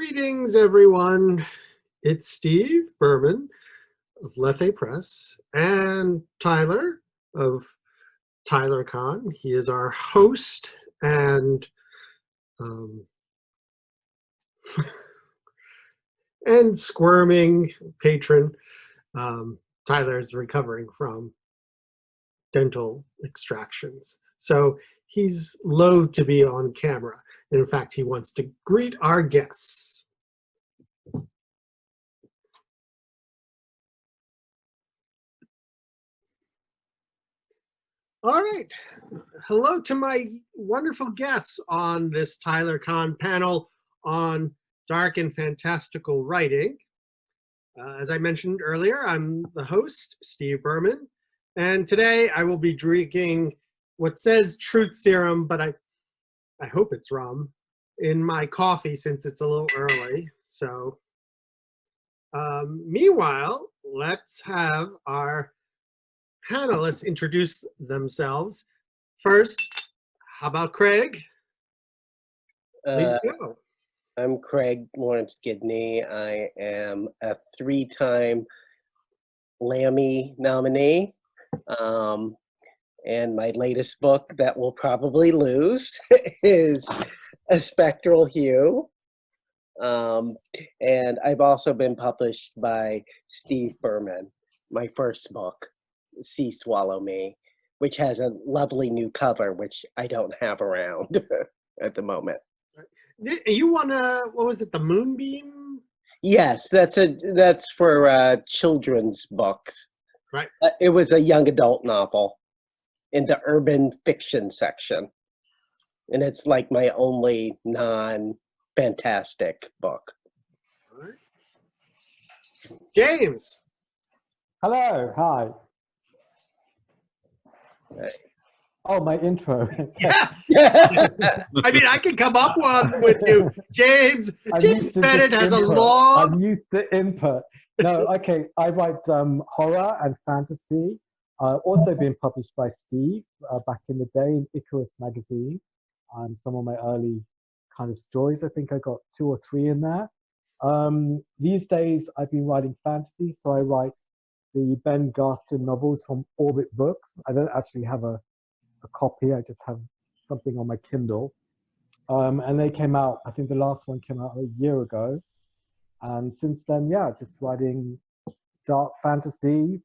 Greetings, everyone. It's Steve Berman of Lethe Press and Tyler of TylerCon. He is our host and and squirming patron. Tyler is recovering from dental extractions, so he's loath to be on camera. In fact, he wants to greet our guests. All right. Hello to my wonderful guests on this TylerCon panel on dark and fantastical writing. As I mentioned earlier, I'm the host, Steve Berman, and today I will be drinking what says truth serum, but I hope it's rum, in my coffee since it's a little early. So, meanwhile, let's have our panelists introduce themselves. First, how about Craig? Please go. I'm Craig Laurance Gidney. I am a 3-time Lammy nominee. And my latest book that will probably lose is A Spectral Hue. And I've also been published by Steve Berman, my first book, Sea Swallow Me, which has a lovely new cover, which I don't have around at the moment. You won what was it, the Moonbeam? Yes, that's for children's books. Right. It was a young adult novel in the urban fiction section. And it's like my only non-fantastic book. All right. James. Hello, hi. Oh, my intro. Yes. I mean, I can come up with you. James Bennett has a long... I'm used to input. No, okay, I write horror and fantasy. Also being published by Steve back in the day in Icarus magazine. Some of my early kind of stories, I think I got 2 or 3 in there. These days, I've been writing fantasy, so I write the Ben Garstin novels from Orbit Books. I don't actually have a copy, I just have something on my Kindle. And they came out, I think the last one came out a year ago. And since then, yeah, just writing dark fantasy,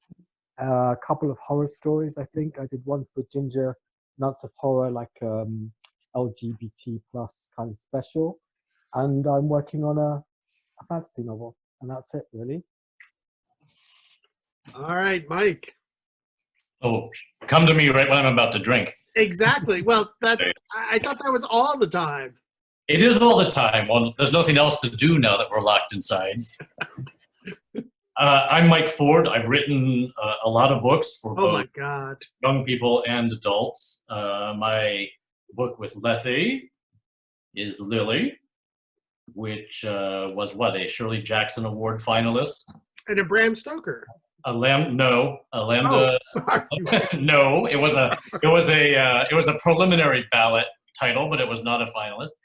a couple of horror stories, I think. I did one for Ginger Nuts of Horror, like LGBT plus kind of special. And I'm working on a fantasy novel, and that's it, really. All right, Mike. Oh, come to me right when I'm about to drink. Exactly. Well, I thought that was all the time. It is all the time. Well, there's nothing else to do now that we're locked inside. I'm Mike Ford. I've written a lot of books for both young people and adults. My book with Lethe is Lily, which was a Shirley Jackson Award finalist. And a Bram Stoker. No, it was a preliminary ballot title, but it was not a finalist.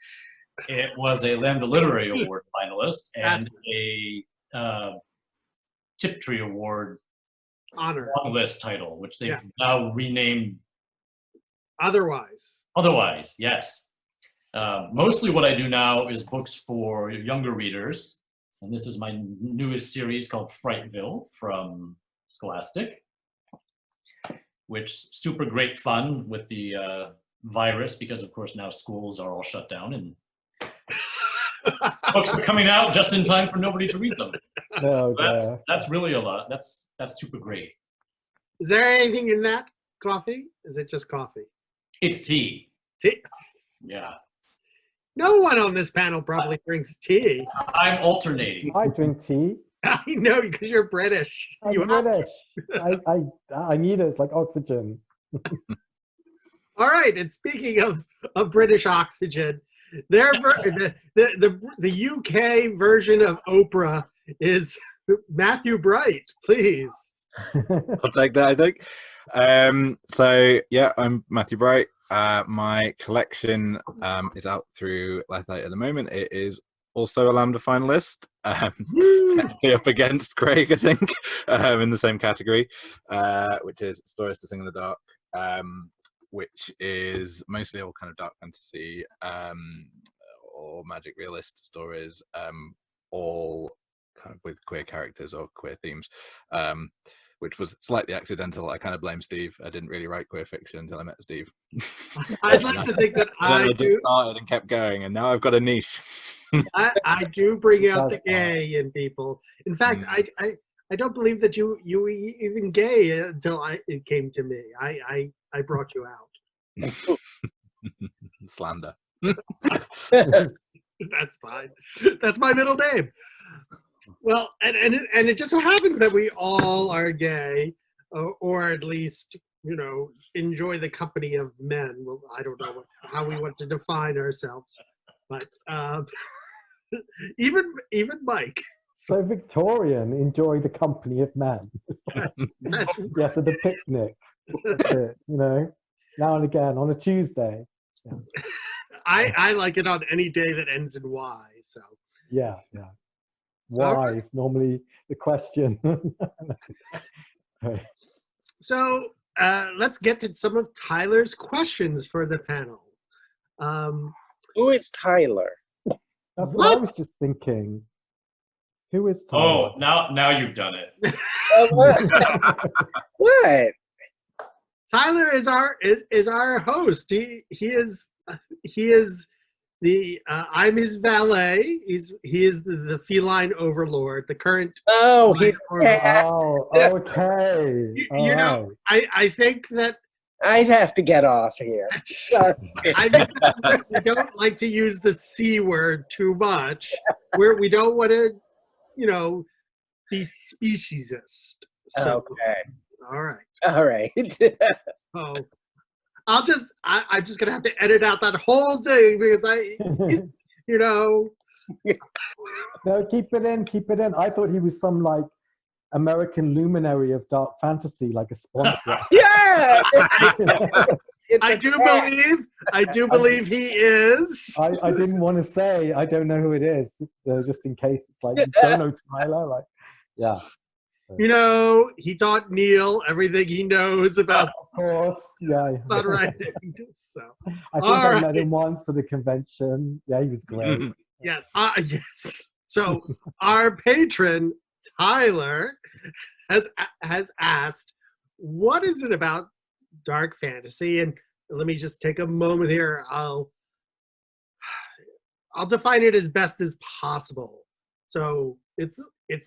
It was a Lambda Literary Award finalist and a Tiptree Award honor list title, which they've now renamed Otherwise. Yes. Mostly what I do now is books for younger readers. And this is my newest series called Frightville from Scholastic, which super great fun with the virus, because of course now schools are all shut down and books are coming out just in time for nobody to read them. Oh, so that's really a lot. That's super great. Is there anything in that coffee? Is it just coffee? It's tea. Tea? Yeah. No one on this panel probably drinks tea. I'm alternating. I drink tea. I know, because you're British. I'm British. I need it. It's like oxygen. All right, and speaking of British oxygen, the UK version of Oprah is Matthew Bright. Please. I'll take that, I think. So yeah, I'm Matthew Bright. My collection is out through Lethe at the moment. It is also a Lambda finalist. Woo! Technically up against Craig, I think, in the same category, which is Stories to Sing in the Dark, which is mostly all kind of dark fantasy or magic realist stories, all kind of with queer characters or queer themes, which was slightly accidental. I kind of blame Steve. I didn't really write queer fiction until I met Steve. I'd like to think that I I just do. started and kept going, and now I've got a niche. I do bring out the Does that. gay in people. In fact, Mm. I don't believe that you were even gay until it came to me. I brought you out. Slander. That's fine. That's my middle name. Well, and it just so happens that we all are gay, or at least enjoy the company of men. Well, I don't know how we want to define ourselves, but even Mike. So Victorian, enjoy the company of men. It's like, That's yeah, for the picnic. That's it, now and again on a Tuesday. Yeah, I like it on any day that ends in Y. So yeah. All Why is normally the question. Right. so let's get to some of Tyler's questions for the panel. Who is Tyler? That's what I What? was just thinking. Who is Tyler? Oh, now you've done it. What? What? Tyler is our host. He is the I'm his valet. He is the feline overlord, the current. Oh, he's Oh, okay. You know, I think that I'd have to get off here. I think that we don't like to use the C word too much. We don't want to, be speciesist. So, Okay. all right. All right. So I'm just gonna have to edit out that whole thing because No, keep it in. I thought he was some like American luminary of dark fantasy, like a sponsor. Yeah. I do believe he is. I didn't want to say I don't know who it is, just in case it's like you don't know Tyler. Like, yeah. He taught Neil everything he knows about Of course, yeah. writing. So I think all I right. met him once at a convention. Yeah, he was great. Yes, yes. So our patron Tyler has asked, "What is it about dark fantasy?" And let me just take a moment here. I'll define it as best as possible. So it's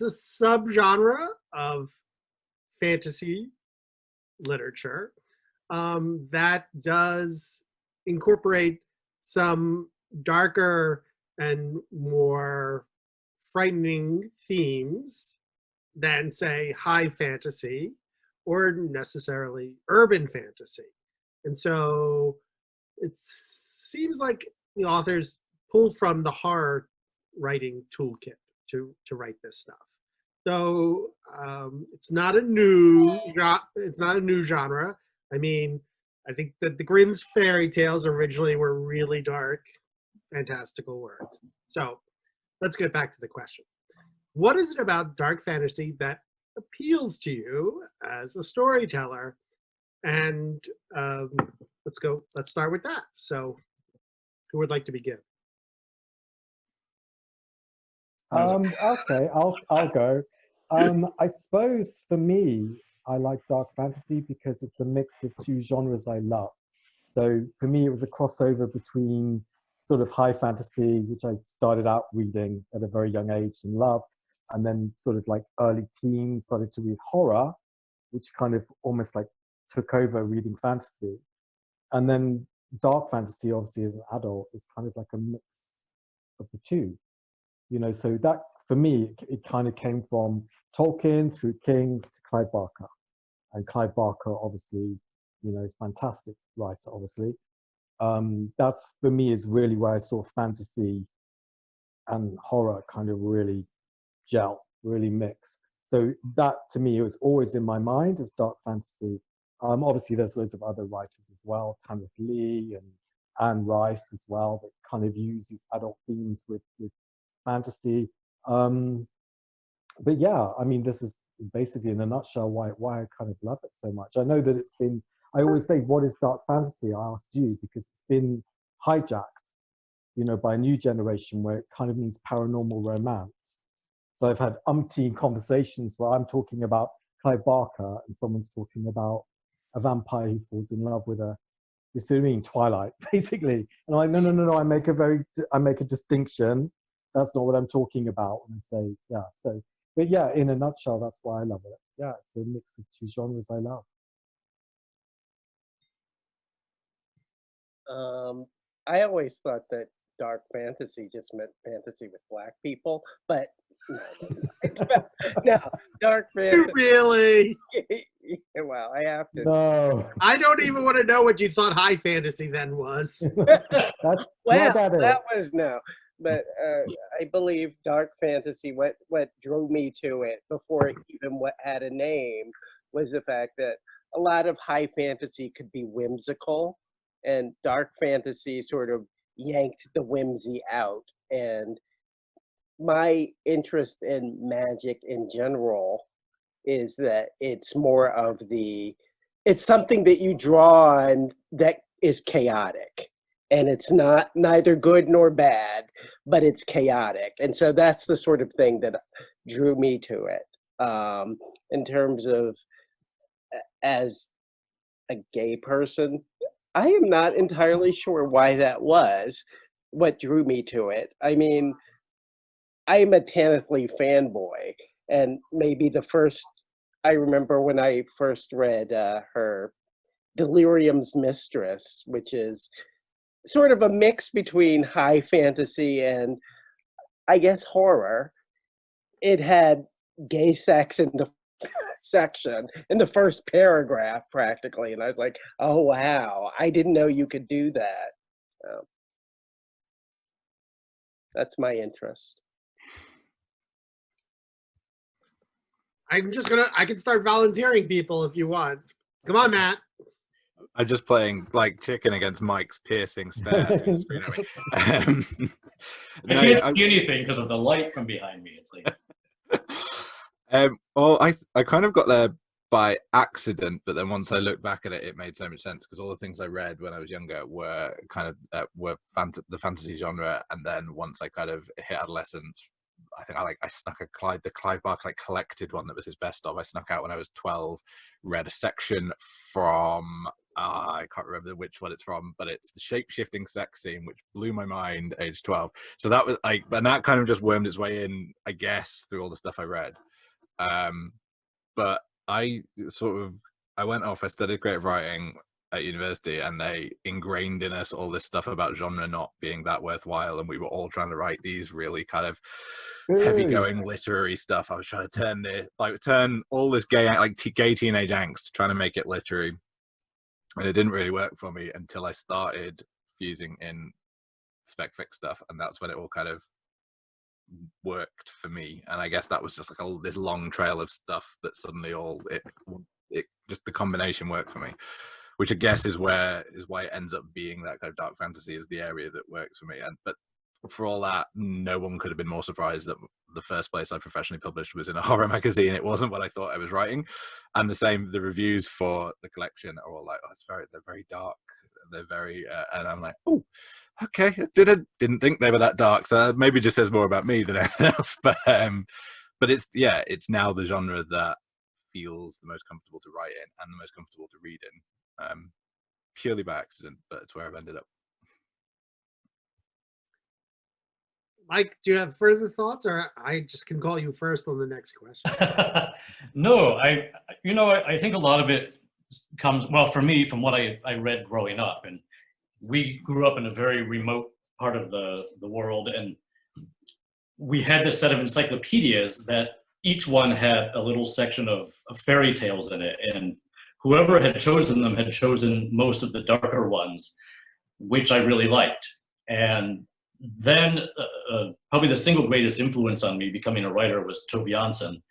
a subgenre of fantasy literature that does incorporate some darker and more frightening themes than, say, high fantasy or necessarily urban fantasy. And so it seems like the authors pulled from the horror writing toolkit to write this stuff. So it's not a new genre. I mean, I think that the Grimm's fairy tales originally were really dark, fantastical words. So let's get back to the question. What is it about dark fantasy that appeals to you as a storyteller? And let's start with that. So who would like to begin? Okay, I'll go. I suppose for me, I like dark fantasy because it's a mix of two genres I love. So for me, it was a crossover between sort of high fantasy, which I started out reading at a very young age and loved, and then sort of like early teens started to read horror, which kind of almost like took over reading fantasy. And then dark fantasy, obviously, as an adult, is kind of like a mix of the two. So that for me, it kind of came from Tolkien through King to Clive Barker. And Clive Barker, obviously, fantastic writer, obviously. That's for me is really where I saw fantasy and horror kind of really gel, really mix. So that to me, it was always in my mind as dark fantasy. Obviously, there's loads of other writers as well, Tamith Lee and Anne Rice as well, that kind of uses adult themes with fantasy. But yeah, I mean, this is basically in a nutshell why I kind of love it so much. I know that it's been, I always say, what is dark fantasy? I asked you because it's been hijacked, you know, by a new generation where it kind of means paranormal romance. So I've had umpteen conversations where I'm talking about Clive Barker and someone's talking about a vampire who falls in love with a, you see what I mean, Twilight, basically. And I'm like, no, I make a distinction. That's not what I'm talking about. And I say, yeah, so, but yeah, in a nutshell, that's why I love it. Yeah, it's a mix of two genres I love. I always thought that dark fantasy just meant fantasy with black people, but no, dark fantasy. Really? Well, I have to. No. I don't even want to know what you thought high fantasy then was. That's Well, that that was no. But I believe dark fantasy, what drew me to it before it even had a name, was the fact that a lot of high fantasy could be whimsical, and dark fantasy sort of yanked the whimsy out. And my interest in magic in general is that it's more of it's something that you draw on that is chaotic. And it's not neither good nor bad, but it's chaotic. And so that's the sort of thing that drew me to it. In terms of as a gay person, I am not entirely sure why that was, what drew me to it. I mean, I'm a Tanith Lee fanboy, and maybe I remember when I first read her Delirium's Mistress, which is sort of a mix between high fantasy and, I guess, horror. It had gay sex in the section, in the first paragraph, practically. And I was like, oh, wow, I didn't know you could do that. So that's my interest. I can start volunteering people if you want. Come on, Matt. I'm just playing like chicken against Mike's piercing stare through the screen at me. I can't see anything because of the light from behind me. It's like, well, I kind of got there by accident, but then once I looked back at it, it made so much sense because all the things I read when I was younger were kind of the fantasy genre, and then once I kind of hit adolescence, I think I snuck the Clive Barker collected one that was his best of. I snuck out when I was 12, read a section from I can't remember which one it's from, but it's the shape-shifting sex scene, which blew my mind age 12. So that was and that kind of just wormed its way in, I guess, through all the stuff I read. But I went off, I studied creative writing at university, and they ingrained in us all this stuff about genre not being that worthwhile, and we were all trying to write these really kind of heavy going literary stuff. I was trying to turn all this gay teenage angst, trying to make it literary, and it didn't really work for me until I started fusing in spec fic stuff, and that's when it all kind of worked for me. And I guess that was just like this long trail of stuff that suddenly it just the combination worked for me, which I guess is why it ends up being that kind of dark fantasy is the area that works for me. But for all that, no one could have been more surprised that the first place I professionally published was in a horror magazine. It wasn't what I thought I was writing. And the reviews for the collection are all like, oh, they're very dark. They're very, and I'm like, oh, okay. I didn't think they were that dark. So that maybe just says more about me than anything else. But it's now the genre that feels the most comfortable to write in and the most comfortable to read in, purely by accident, but it's where I've ended up. Mike, do you have further thoughts, or I just can call you first on the next question? No, I think a lot of it comes, well, for me, from what I read growing up, and we grew up in a very remote part of the world, and we had this set of encyclopedias that each one had a little section of fairy tales in it, and whoever had chosen them had chosen most of the darker ones, which I really liked. And then probably the single greatest influence on me becoming a writer was Tove Jansson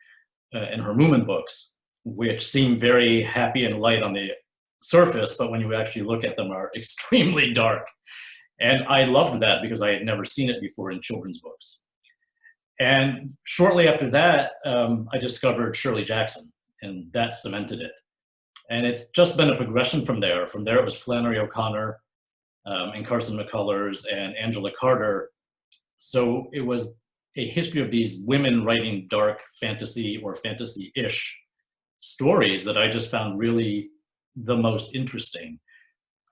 and her Moomin books, which seem very happy and light on the surface, but when you actually look at them are extremely dark. And I loved that because I had never seen it before in children's books. And shortly after that, I discovered Shirley Jackson, and that cemented it. And it's just been a progression from there. From there, it was Flannery O'Connor and Carson McCullers and Angela Carter. So it was a history of these women writing dark fantasy or fantasy-ish stories that I just found really the most interesting.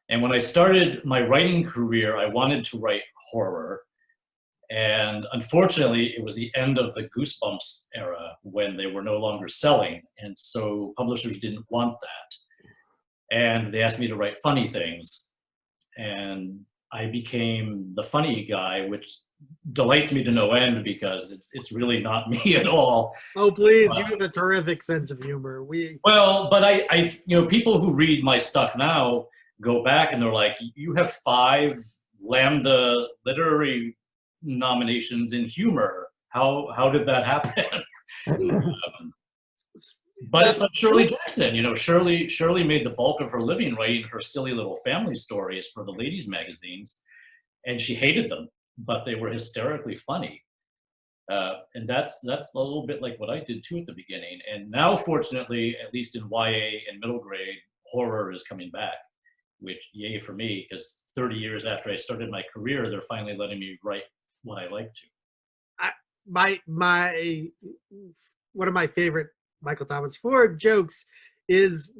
And when I started my writing career, I wanted to write horror. And unfortunately, it was the end of the Goosebumps era when they were no longer selling. And so publishers didn't want that. And they asked me to write funny things. And I became the funny guy, which delights me to no end because it's really not me at all. Oh, please, you have a terrific sense of humor. Well, but I people who read my stuff now go back and they're like, you have 5 Lambda literary nominations in humor. How did that happen? But it's like Shirley Jackson. Shirley made the bulk of her living writing her silly little family stories for the ladies' magazines, and she hated them, but they were hysterically funny. And that's a little bit like what I did too at the beginning. And now, fortunately, at least in YA and middle grade, horror is coming back, which yay for me, because 30 years after I started my career, they're finally letting me write what I like to. One of my favorite Michael Thomas Ford jokes is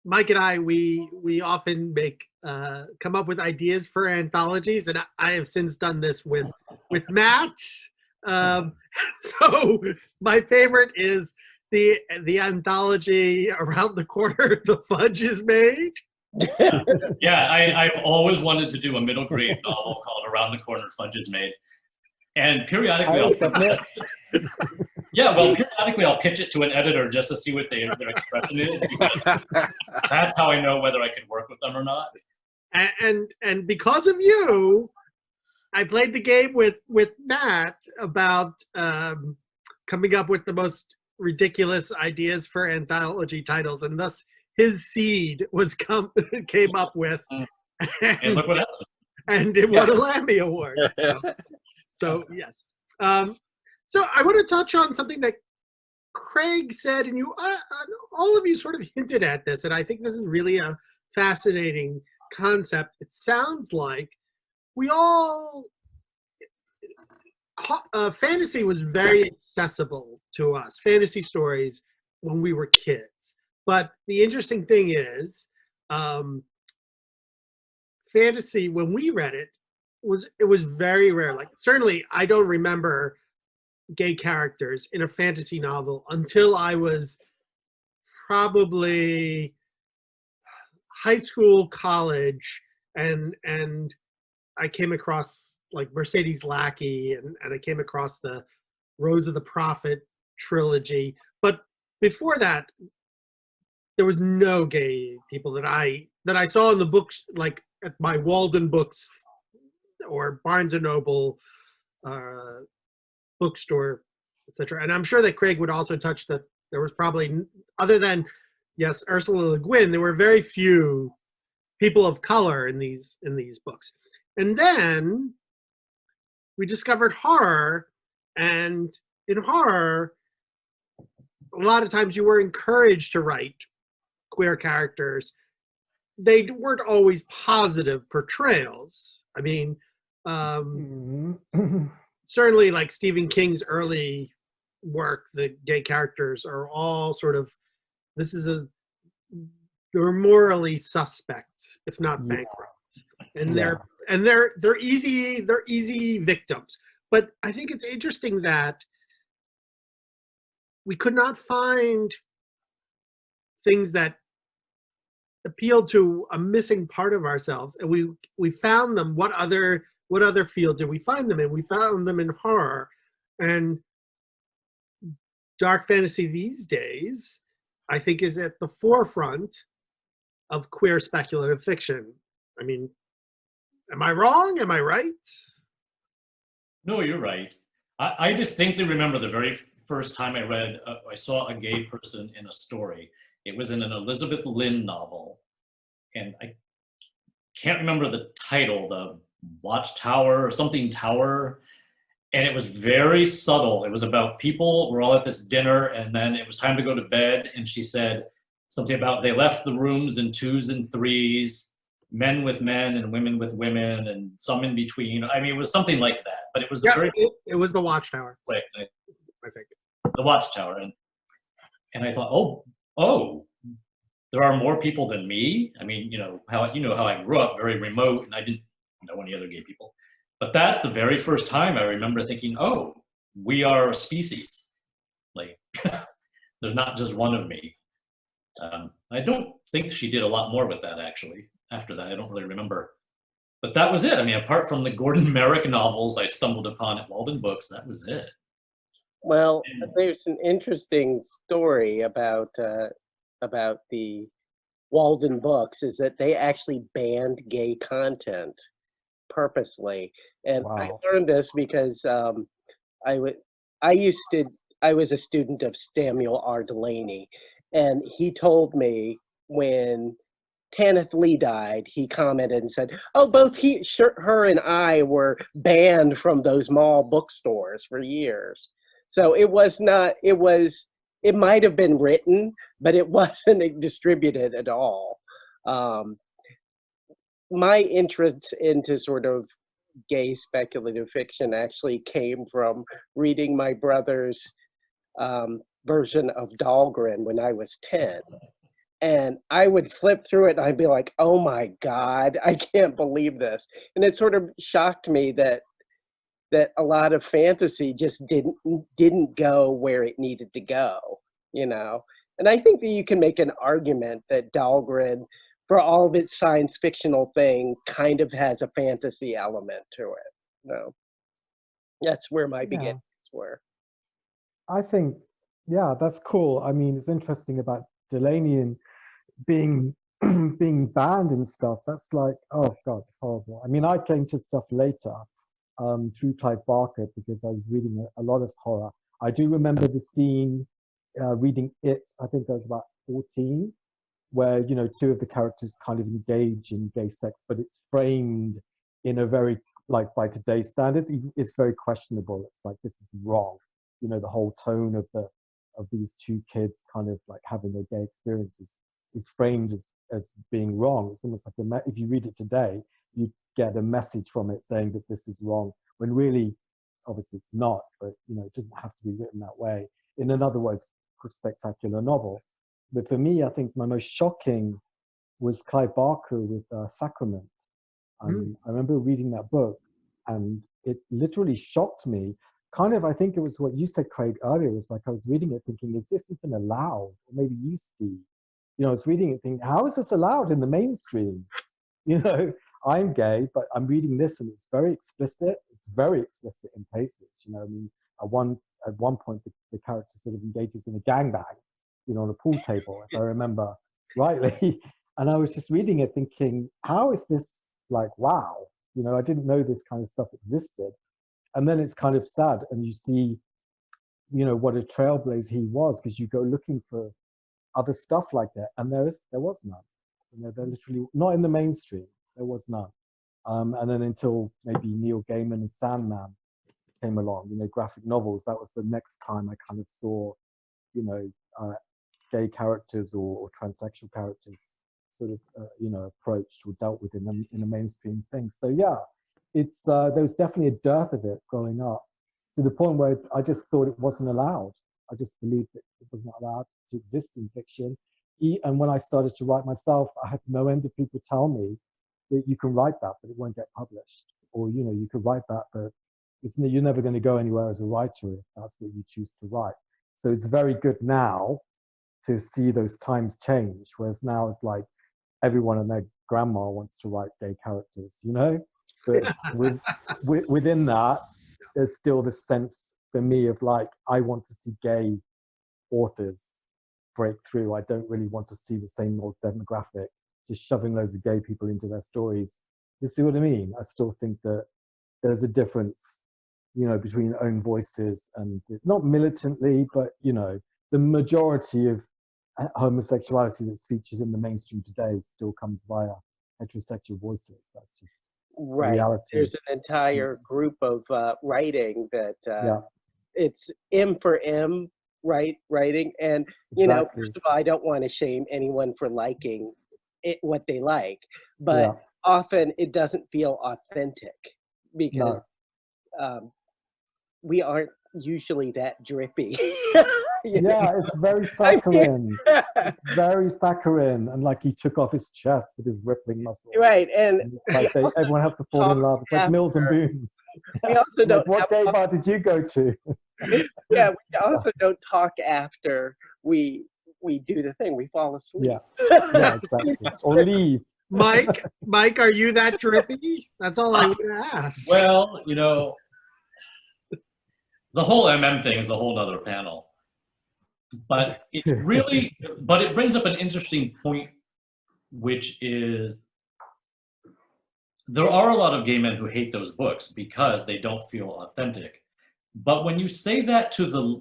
Mike and I, we often come up with ideas for anthologies, and I have since done this with Matt. So my favorite is the anthology Around the Corner the Fudge is Made. Yeah, I've always wanted to do a middle grade novel called Around the Corner Fudge is Made. And periodically periodically I'll pitch it to an editor just to see what their expression is, because that's how I know whether I could work with them or not. And because of you, I played the game with Matt about coming up with the most ridiculous ideas for anthology titles, and thus his seed came up with, and look what happened. And it won a Lammy Award. So yes. So I want to touch on something that Craig said, and you, all of you sort of hinted at this, and I think this is really a fascinating concept. It sounds like we all, fantasy was very accessible to us, fantasy stories, when we were kids. But the interesting thing is, fantasy, when we read it, was very rare. Like, certainly I don't remember gay characters in a fantasy novel until I was probably high school, college, and I came across like Mercedes Lackey, and I came across the Rose of the Prophet trilogy. But before that, there was no gay people that I saw in the books, like at my Walden Books or Barnes and Noble bookstore, etc. And I'm sure that Craig would also touch that there was probably, other than, yes, Ursula Le Guin, there were very few people of color in these books. And then we discovered horror, and in horror, a lot of times you were encouraged to write queer characters. They weren't always positive portrayals. I mean, certainly like Stephen King's early work, the gay characters are all sort of, they're morally suspect, if not bankrupt. And they're easy victims. But I think it's interesting that we could not find things that appealed to a missing part of ourselves, and we found them. What other field did we find them in? We found them in horror. And dark fantasy these days, I think, is at the forefront of queer speculative fiction. I mean, am I wrong? Am I right? No, you're right. I distinctly remember the very first time I saw a gay person in a story. It was in an Elizabeth Lynn novel, and I can't remember the title. Watchtower or something tower. And it was very subtle. It was about people were all at this dinner, and then it was time to go to bed. And she said something about they left the rooms in twos and threes, men with men and women with women, and some in between. I mean, it was something like that. But it was Yeah, very it was the Watchtower, quick. I think. The Watchtower, and I thought, oh, there are more people than me. I mean, how I grew up, very remote, and I didn't know any other gay people. But that's the very first time I remember thinking, oh, we are a species. Like, there's not just one of me. I don't think she did a lot more with that, actually. After that, I don't really remember. But that was it. I mean, apart from the Gordon Merrick novels I stumbled upon at Walden Books, that was it. Well, there's an interesting story about the Walden Books, is that they actually banned gay content purposely. And I Wow. learned this because I was a student of Samuel R. Delaney, and he told me when Tanith Lee died, he commented and said, "Oh, both her and I were banned from those mall bookstores for years." So it was not. It might have been written, but it wasn't distributed at all. My interest into sort of gay speculative fiction actually came from reading my brother's version of Dahlgren when I was 10. And I would flip through it and I'd be like, oh my God, I can't believe this. And it sort of shocked me that a lot of fantasy just didn't go where it needed to go, you know? And I think that you can make an argument that Dahlgren, for all of its science fictional thing, kind of has a fantasy element to it. No, that's where my beginnings were. I think, yeah, that's cool. I mean, it's interesting about Delaney and being being banned and stuff. That's like, oh God, it's horrible. I mean, I came to stuff later through Clive Barker because I was reading a lot of horror. I do remember the scene reading It, I think I was about 14, where, you know, two of the characters kind of engage in gay sex, but it's framed in a very, like, by today's standards, it's very questionable. It's like, this is wrong. You know, the whole tone of these two kids kind of like having a gay experience is framed as being wrong. It's almost like if you read it today, you get a message from it saying that this is wrong, when really, obviously it's not, but, you know, it doesn't have to be written that way. In other words, a spectacular novel. But for me, I think my most shocking was Clive Barker with Sacrament. I remember reading that book, and it literally shocked me. Kind of, I think it was what you said, Craig, earlier. It was like I was reading it thinking, is this even allowed? Or maybe you, Steve. You know, I was reading it thinking, how is this allowed in the mainstream? You know, I'm gay, but I'm reading this and it's very explicit. It's very explicit in places. You know, I mean, at one point, the character sort of engages in a gangbang, you know, on a pool table, if I remember rightly. And I was just reading it thinking, how is this like, wow, you know, I didn't know this kind of stuff existed. And then it's kind of sad, and you see, you know, what a trailblazer he was, because you go looking for other stuff like that, and there was none. You know, they're literally not in the mainstream. There was none. And then until maybe Neil Gaiman and Sandman came along, you know, graphic novels, that was the next time I kind of saw, you know, gay characters or transsexual characters sort of, you know, approached or dealt with in a mainstream thing. So yeah, it's there was definitely a dearth of it growing up, to the point where I just thought it wasn't allowed. I just believed that it was not allowed to exist in fiction. And when I started to write myself, I had no end of people tell me that you can write that, but it won't get published. Or, you know, you could write that, but you're never going to go anywhere as a writer if that's what you choose to write. So it's very good now to see those times change, whereas now it's like everyone and their grandma wants to write gay characters, you know? But within that, there's still this sense for me of like, I want to see gay authors break through. I don't really want to see the same old demographic just shoving loads of gay people into their stories. You see what I mean? I still think that there's a difference, you know, between own voices and, not militantly, but, you know, the majority of homosexuality that's featured in the mainstream today still comes via heterosexual voices. That's just Right. reality. There's an entire group of writing that Yeah, it's M for M, writing. And, exactly. first of all, I don't want to shame anyone for liking what they like, but Yeah, often it doesn't feel authentic because no. we aren't usually that drippy. Yeah, it's very I mean, saccharine. Very saccharine. And like he took off his chest with his rippling muscles. right. And And it's like everyone has to fall in love. It's like Mills and Boons. we also don't Like, what gay bar did you go to? yeah, we also don't talk after we do the thing. We fall asleep. Yeah, yeah, exactly. Or leave. Mike, are you that drippy? That's all I would ask. Well, the whole MM thing is a whole other panel. But it brings up an interesting point, which is there are a lot of gay men who hate those books because they don't feel authentic. But when you say that to the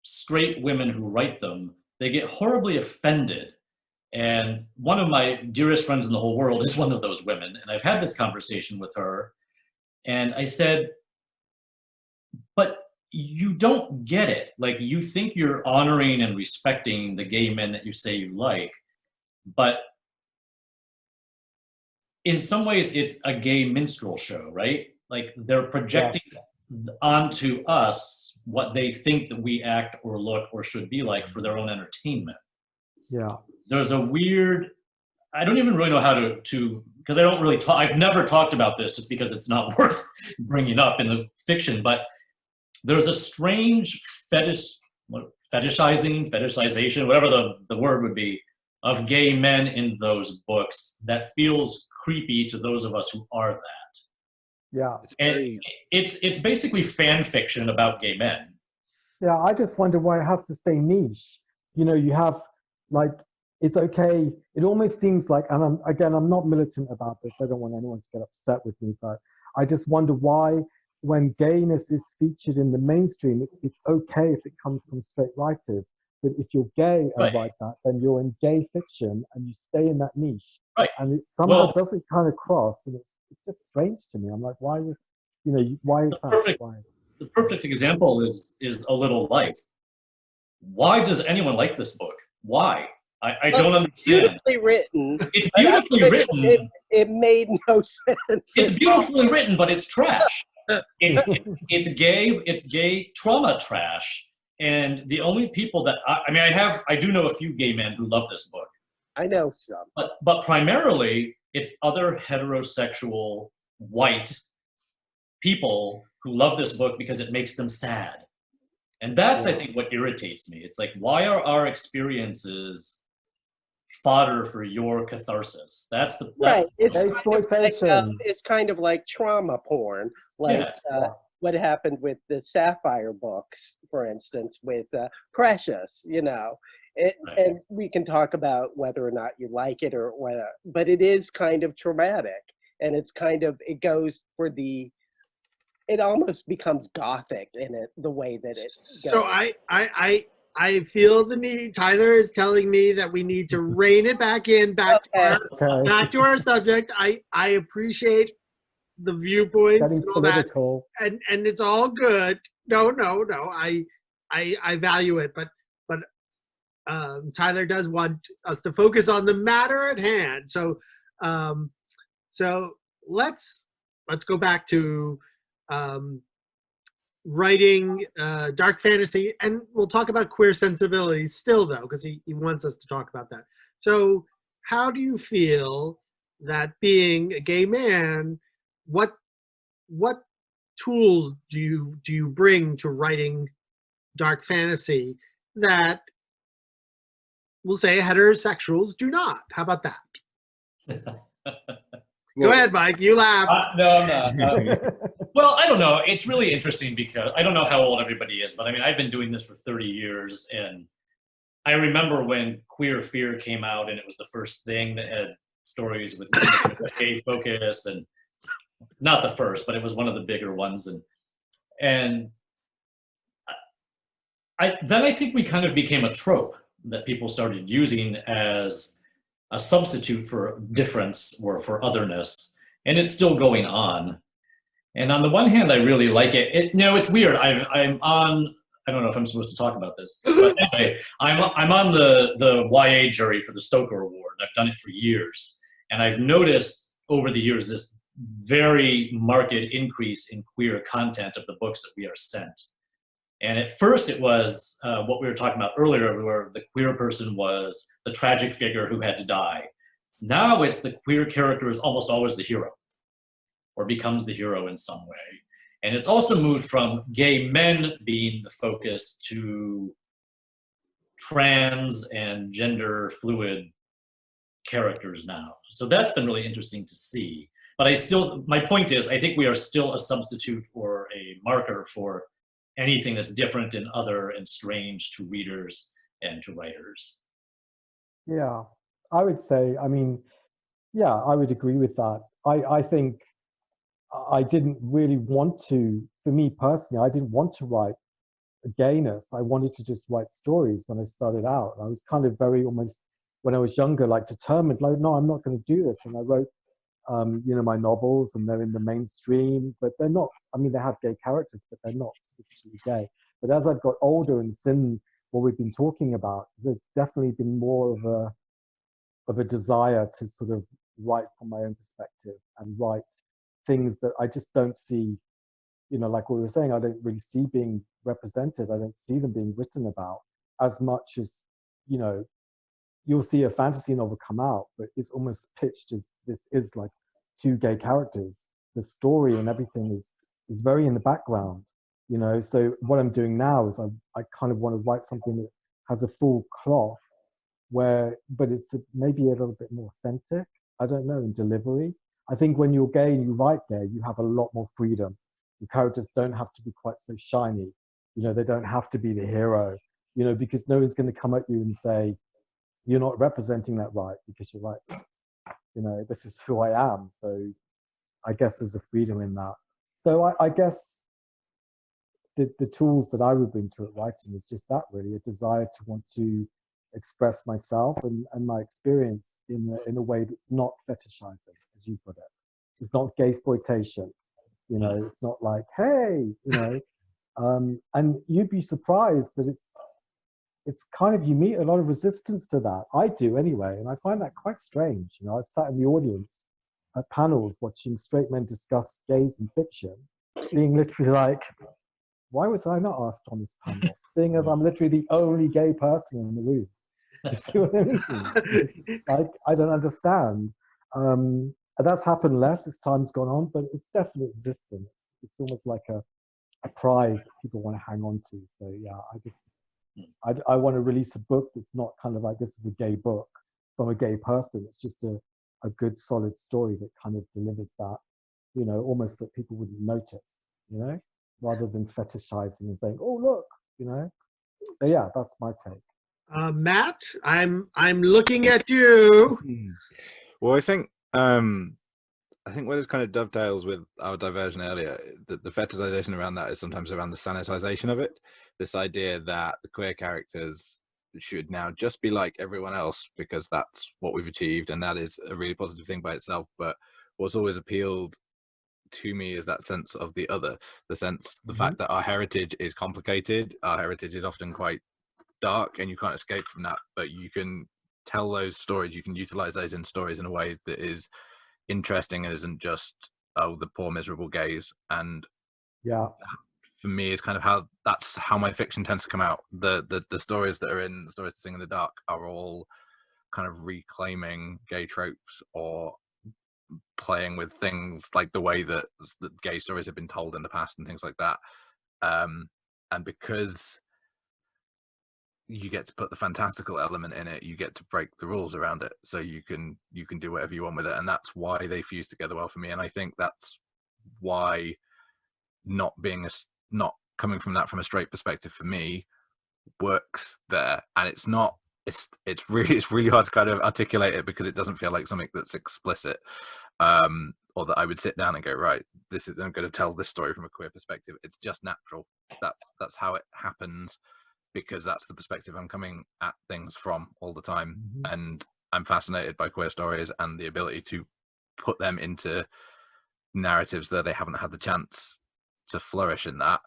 straight women who write them, they get horribly offended. And one of my dearest friends in the whole world is one of those women. And I've had this conversation with her. And I said, but you don't get it. Like, you think you're honoring and respecting the gay men that you say you like, but in some ways it's a gay minstrel show, right? Like, they're projecting onto us what they think that we act or look or should be like for their own entertainment. Yeah. There's a weird, I don't even really know how to because I don't really talk, I've never talked about this just because it's not worth bringing up in the fiction, but there's a strange fetishization, whatever the word would be, of gay men in those books that feels creepy to those of us who are that. Yeah. And it's basically fan fiction about gay men. Yeah, I just wonder why it has to say niche. You have, like, it's okay. It almost seems like, and I'm not militant about this. I don't want anyone to get upset with me, but I just wonder why, when gayness is featured in the mainstream, it's okay if it comes from straight writers. But if you're gay and write that, then you're in gay fiction and you stay in that niche. Right. And it somehow doesn't kind of cross, and it's just strange to me. I'm like, why is that? The perfect example is A Little Life. Why does anyone like this book? Why? I don't understand. Beautifully written. It's beautifully written. It made no sense. It's beautifully written, but it's trash. It's gay trauma trash. And the only people that I do know a few gay men who love this book. I know some. But primarily it's other heterosexual white people who love this book because it makes them sad. And that's, I think, what irritates me. It's like, why are our experiences fodder for your catharsis? That's right. Exploitation. It's kind of like trauma porn, like what happened with the Sapphire books, for instance, with Precious. And we can talk about whether or not you like it or whatever, but it is kind of traumatic, and it goes for it almost becomes gothic in it, the way that it goes. So I feel the need. Tyler is telling me that we need to rein it back to our subject. I appreciate the viewpoints and all political. that, and it's all good. No. I value it, but Tyler does want us to focus on the matter at hand. So let's go back to writing dark fantasy, and we'll talk about queer sensibilities still, though, because he wants us to talk about that. So how do you feel that, being a gay man, what tools do you bring to writing dark fantasy that, we'll say, heterosexuals do not? How about that? Go ahead, Mike. You laugh. No, I'm not. Well, I don't know. It's really interesting because I don't know how old everybody is, but I've been doing this for 30 years, and I remember when Queer Fear came out, and it was the first thing that had stories with gay focus, and not the first, but it was one of the bigger ones, and I think we kind of became a trope that people started using as a substitute for difference or for otherness. and it's still going on. And on the one hand, I really like it. It's weird. I'm on. I don't know if I'm supposed to talk about this, but anyway, I'm on the YA jury for the Stoker Award. I've done it for years, and I've noticed over the years this very marked increase in queer content of the books that we are sent. And at first, it was what we were talking about earlier, where the queer person was the tragic figure who had to die. Now it's the queer character is almost always the hero, or becomes the hero in some way. And it's also moved from gay men being the focus to trans and gender fluid characters now. So that's been really interesting to see. But my point is, I think we are still a substitute or a marker for anything that's different and other and strange to readers and to writers. Yeah, I would say, I mean, yeah, I would agree with that. I think I didn't really want to, for me personally, I didn't want to write gayness. I wanted to just write stories when I started out. I was kind of very almost, when I was younger, like determined, like, no, I'm not going to do this. And I wrote, my novels, and they're in the mainstream, but they're not, I mean, they have gay characters, but they're not specifically gay. But as I've got older and seen what we've been talking about, there's definitely been more of a desire to sort of write from my own perspective and write things that I just don't see, like we were saying, I don't really see being represented. I don't see them being written about as much as, you'll see a fantasy novel come out, but it's almost pitched as this is like two gay characters. The story and everything is very in the background, So what I'm doing now is I kind of want to write something that has a full cloth but it's maybe a little bit more authentic. I don't know, in delivery. I think when you're gay and you write gay, you have a lot more freedom. The characters don't have to be quite so shiny. They don't have to be the hero, because no one's going to come at you and say, you're not representing that right, because you're right. This is who I am. So I guess there's a freedom in that. So I guess the tools that I would bring to it writing is just that, really, a desire to want to express myself and my experience in a way that's not fetishizing, as you put it. It's not gay exploitation. It's not like, hey, and you'd be surprised that it's kind of, you meet a lot of resistance to that. I do anyway, and I find that quite strange. I've sat in the audience at panels watching straight men discuss gays in fiction, being literally like, why was I not asked on this panel? Seeing as I'm literally the only gay person in the room. You see what I mean? I don't understand. And that's happened less as time's gone on, but it's definitely existent. It's almost like a prize that people want to hang on to. So yeah, I want to release a book that's not kind of like, this is a gay book from a gay person. It's just a good solid story that kind of delivers that, almost that people wouldn't notice, rather than fetishizing and saying, oh, look, But yeah, that's my take. Matt, I'm looking at you. Well, I think where this kind of dovetails with our diversion earlier, the fetishization around that is sometimes around the sanitization of it. This idea that the queer characters should now just be like everyone else because that's what we've achieved, and that is a really positive thing by itself. But what's always appealed to me is that sense of the other, the fact that our heritage is complicated, our heritage is often quite dark, and you can't escape from that, but you can tell those stories, you can utilize those in stories in a way that is interesting and isn't just, oh, the poor miserable gays. And yeah, for me is kind of that's how my fiction tends to come out. The stories that are in the Stories to Sing in the Dark are all kind of reclaiming gay tropes or playing with things like the way that gay stories have been told in the past and things like that. And because you get to put the fantastical element in it, you get to break the rules around it, so you can do whatever you want with it, and that's why they fuse together well for me. And I think that's why not coming from that from a straight perspective for me works there. And it's really hard to kind of articulate it because it doesn't feel like something that's explicit, or that I would sit down and go, right, I'm going to tell this story from a queer perspective. It's just natural. That's how it happens, because that's the perspective I'm coming at things from all the time. And I'm fascinated by queer stories and the ability to put them into narratives that they haven't had the chance to flourish in that.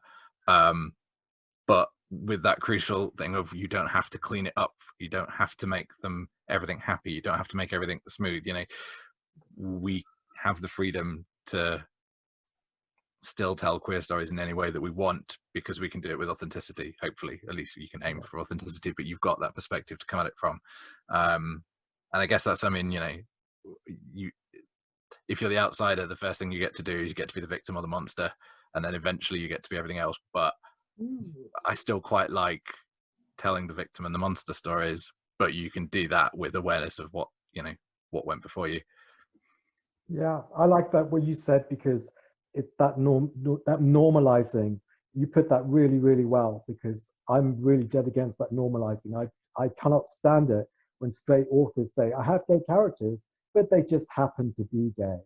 But with that crucial thing of, you don't have to clean it up, you don't have to make them everything happy, you don't have to make everything smooth, you know, we have the freedom to still tell queer stories in any way that we want, because we can do it with authenticity. Hopefully, at least you can aim for authenticity, but you've got that perspective to come at it from. And I guess that's, I mean, you know, if you're the outsider, the first thing you get to do is you get to be the victim or the monster, and then eventually you get to be everything else. But I still quite like telling the victim and the monster stories, but you can do that with awareness of what, you know, what went before you. Yeah, I like that what you said, because it's that that normalizing. You put that really, really well, because I'm really dead against that normalizing. I cannot stand it when straight authors say, I have gay characters, but they just happen to be gay.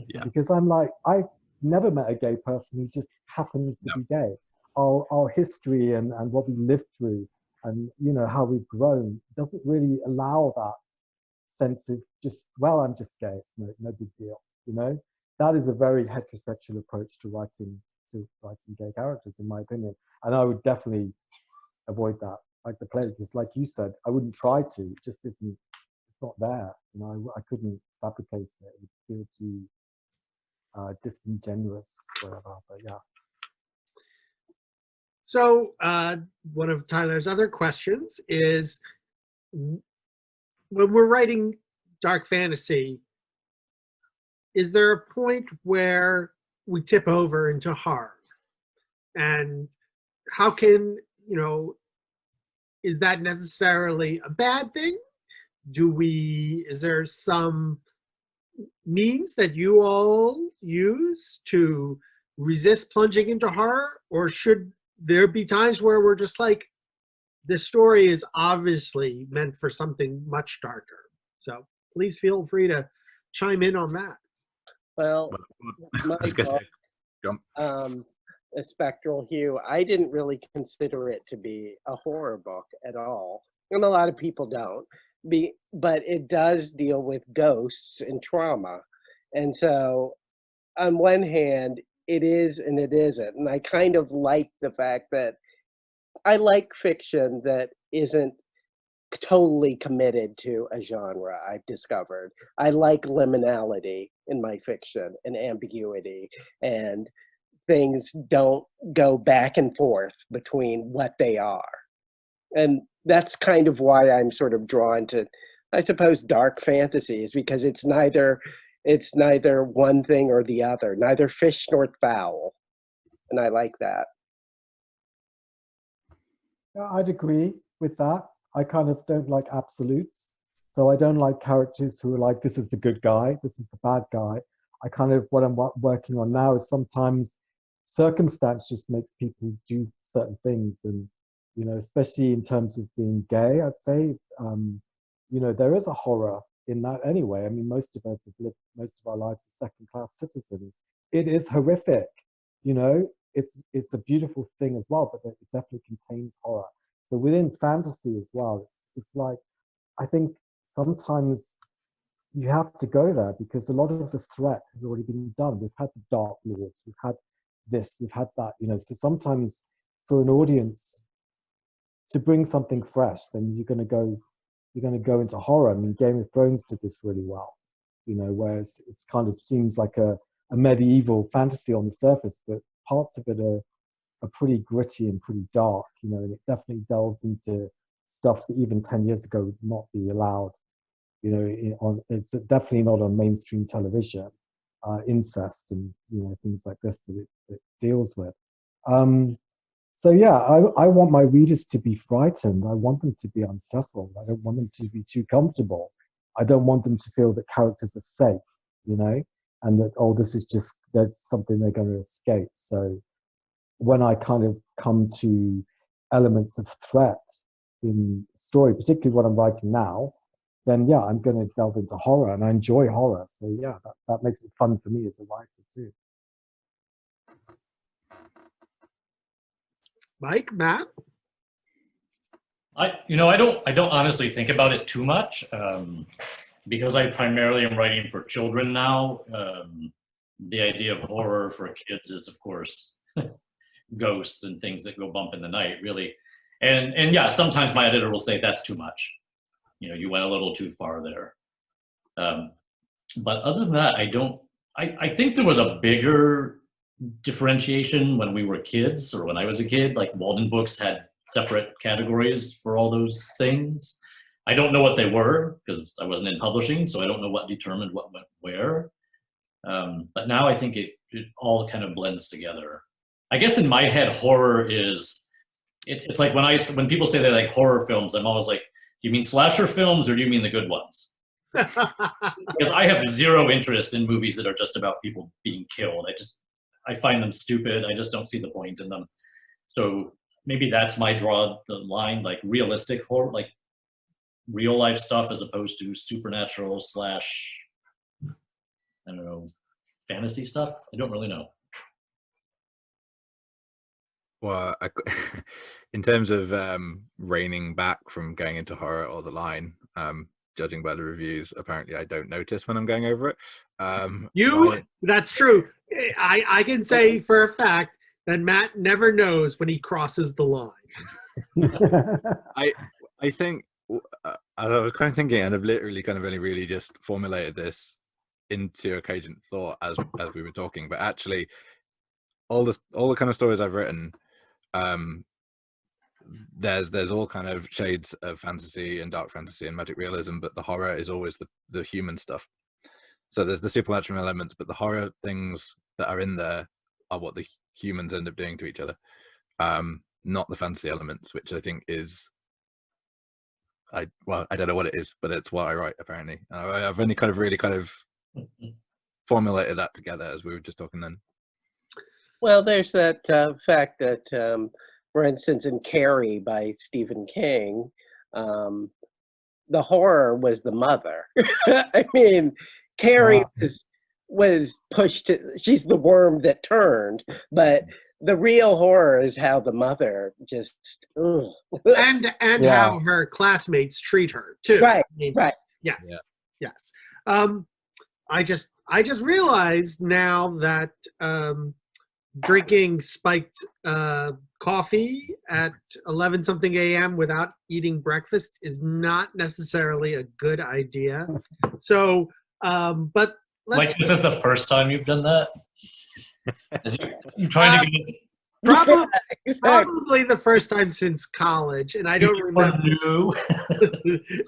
Yeah. Because I'm like, I've never met a gay person who just happens to be gay. Our history and what we lived through, and you know how we've grown, doesn't really allow that sense of just, well, I'm just gay, it's no big deal, you know. That is a very heterosexual approach to writing gay characters, in my opinion, and I would definitely avoid that, like the plague, because like you said, I wouldn't try to. It just isn't, it's not there, you know. I couldn't fabricate it. It would feel too disingenuous, whatever. But yeah. So one of Tyler's other questions is, when we're writing dark fantasy, is there a point where we tip over into horror? And how can, you know, is that necessarily a bad thing? Is there some means that you all use to resist plunging into horror? Or should there be times where we're just like, this story is obviously meant for something much darker? So please feel free to chime in on that. Well, my I was gonna say, jump. A Spectral Hue, I didn't really consider it to be a horror book at all, and a lot of people don't. But it does deal with ghosts and trauma, and so on one hand, it is and it isn't. And I kind of like the fact that I like fiction that isn't totally committed to a genre. I've discovered I like liminality in my fiction, and ambiguity, and things don't go back and forth between what they are. And that's kind of why I'm sort of drawn to, I suppose, dark fantasies, because it's neither one thing or the other, neither fish nor fowl. And I like that. Yeah, I'd agree with that. I kind of don't like absolutes. So I don't like characters who are like, this is the good guy, this is the bad guy. I kind of, what I'm working on now is sometimes circumstance just makes people do certain things. And, you know, especially in terms of being gay, I'd say, you know, there is a horror in that anyway. I mean, most of us have lived most of our lives as second-class citizens. It is horrific, you know. It's a beautiful thing as well, but it definitely contains horror. So within fantasy as well, it's like, I think sometimes you have to go there because a lot of the threat has already been done. We've had the Dark Lords, we've had this, we've had that, you know. So sometimes for an audience to bring something fresh, then you're going to go into horror. I mean, Game of Thrones did this really well, you know, whereas it's kind of seems like a medieval fantasy on the surface, but parts of it are pretty gritty and pretty dark, you know, and it definitely delves into stuff that even 10 years ago would not be allowed, you know. It's definitely not on mainstream television, incest and, you know, things like this that it deals with. So yeah, I want my readers to be frightened. I want them to be unsettled. I don't want them to be too comfortable. I don't want them to feel that characters are safe, you know, and that, oh, this is just, there's something they're going to escape. So when I kind of come to elements of threat in story, particularly what I'm writing now, then yeah, I'm going to delve into horror, and I enjoy horror. So yeah, that makes it fun for me as a writer too. Mike, Matt? I don't honestly think about it too much because I primarily am writing for children now. the idea of horror for kids is, of course, ghosts and things that go bump in the night, really. And yeah, sometimes my editor will say that's too much. You went a little too far there. But other than that, I think there was a bigger differentiation when we were kids, or when I was a kid. Like Walden Books had separate categories for all those things. I don't know what they were because I wasn't in publishing, so I don't know what determined what went where. But now I think it all kind of blends together. I guess in my head, horror is, it's like when people say they like horror films, I'm always like, do you mean slasher films or do you mean the good ones? Because I have zero interest in movies that are just about people being killed. I find them stupid. I just don't see the point in them. So maybe that's my draw the line, like realistic horror, like real life stuff as opposed to supernatural / I don't know, fantasy stuff. I don't really know. Well, in terms of reining back from going into horror or the line, judging by the reviews, apparently I don't notice when I'm going over it. That's true. I can say for a fact that Matt never knows when he crosses the line. I think I was kind of thinking, and I've literally kind of only really just formulated this into a cogent thought as we were talking, but actually all the kind of stories I've written, there's all kind of shades of fantasy and dark fantasy and magic realism, but the horror is always the human stuff. So there's the supernatural elements, but the horror things that are in there are what the humans end up doing to each other, not the fantasy elements, which I think is, I don't know what it is, but it's what I write apparently. I've only really formulated that together as we were just talking then. Well, there's that fact that, for instance, in Carrie by Stephen King, the horror was the mother. I mean, Carrie was pushed to, she's the worm that turned, but the real horror is how the mother just, ugh. and how her classmates treat her too. Right, I mean, right. Yes, yes. I just realized now that drinking spiked coffee at 11 something a.m. without eating breakfast is not necessarily a good idea. So, but like this is the first time you've done that? You're trying to get probably the first time since college, and I don't remember. New.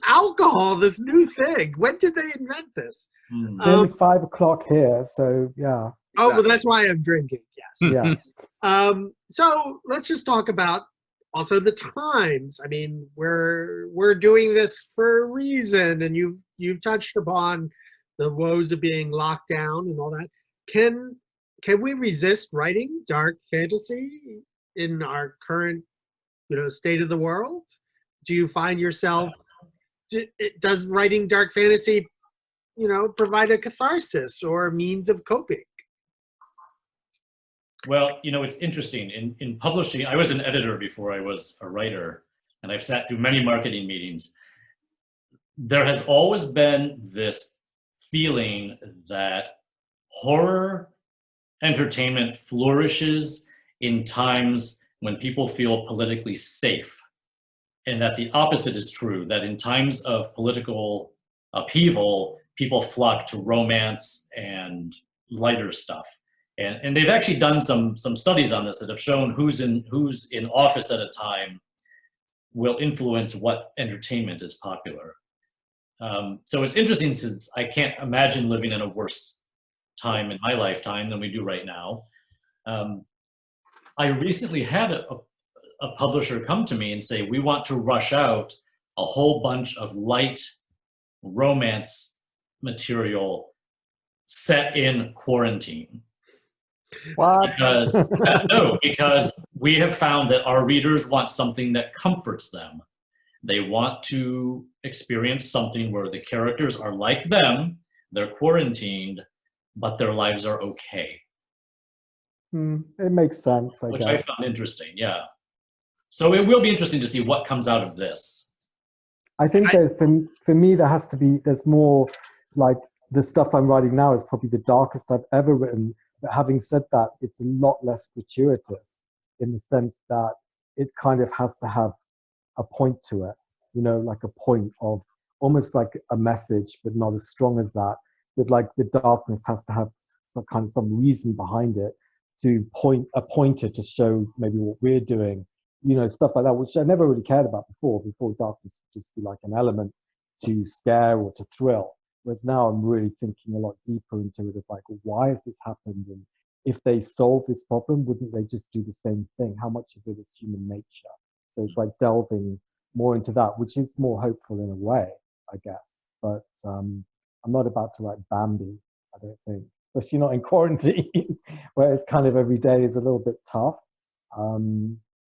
Alcohol, this new thing. When did they invent this? It's only 5 o'clock here, so yeah. Oh, well, that's why I'm drinking. Yes. Yeah. So let's just talk about also the times. I mean, we're doing this for a reason, and you've touched upon the woes of being locked down and all that. Can we resist writing dark fantasy in our current, state of the world? Do you find yourself? Does writing dark fantasy, provide a catharsis or a means of coping? Well, it's interesting. In publishing, I was an editor before I was a writer, and I've sat through many marketing meetings. There has always been this feeling that horror entertainment flourishes in times when people feel politically safe, and that the opposite is true, that in times of political upheaval, people flock to romance and lighter stuff. And they've actually done some studies on this that have shown who's in office at a time will influence what entertainment is popular. So it's interesting, since I can't imagine living in a worse time in my lifetime than we do right now. I recently had a publisher come to me and say, we want to rush out a whole bunch of light romance material set in quarantine. What? Because we have found that our readers want something that comforts them. They want to experience something where the characters are like them, they're quarantined, but their lives are okay. It makes sense, I Which guess. I found interesting, yeah. So it will be interesting to see what comes out of this. I think for me, there's more like the stuff I'm writing now is probably the darkest I've ever written. But having said that, it's a lot less gratuitous in the sense that it kind of has to have a point to it, you know, like a point of almost like a message, but not as strong as that. But like the darkness has to have some reason behind it to a pointer to show maybe what we're doing, you know, stuff like that, which I never really cared about before. Before, darkness would just be like an element to scare or to thrill. Whereas now I'm really thinking a lot deeper into it of like, why has this happened? And if they solve this problem, wouldn't they just do the same thing? How much of it is human nature? So it's like delving more into that, which is more hopeful in a way, I guess. But I'm not about to write Bambi, I don't think, especially not in quarantine, where it's kind of every day is a little bit tough.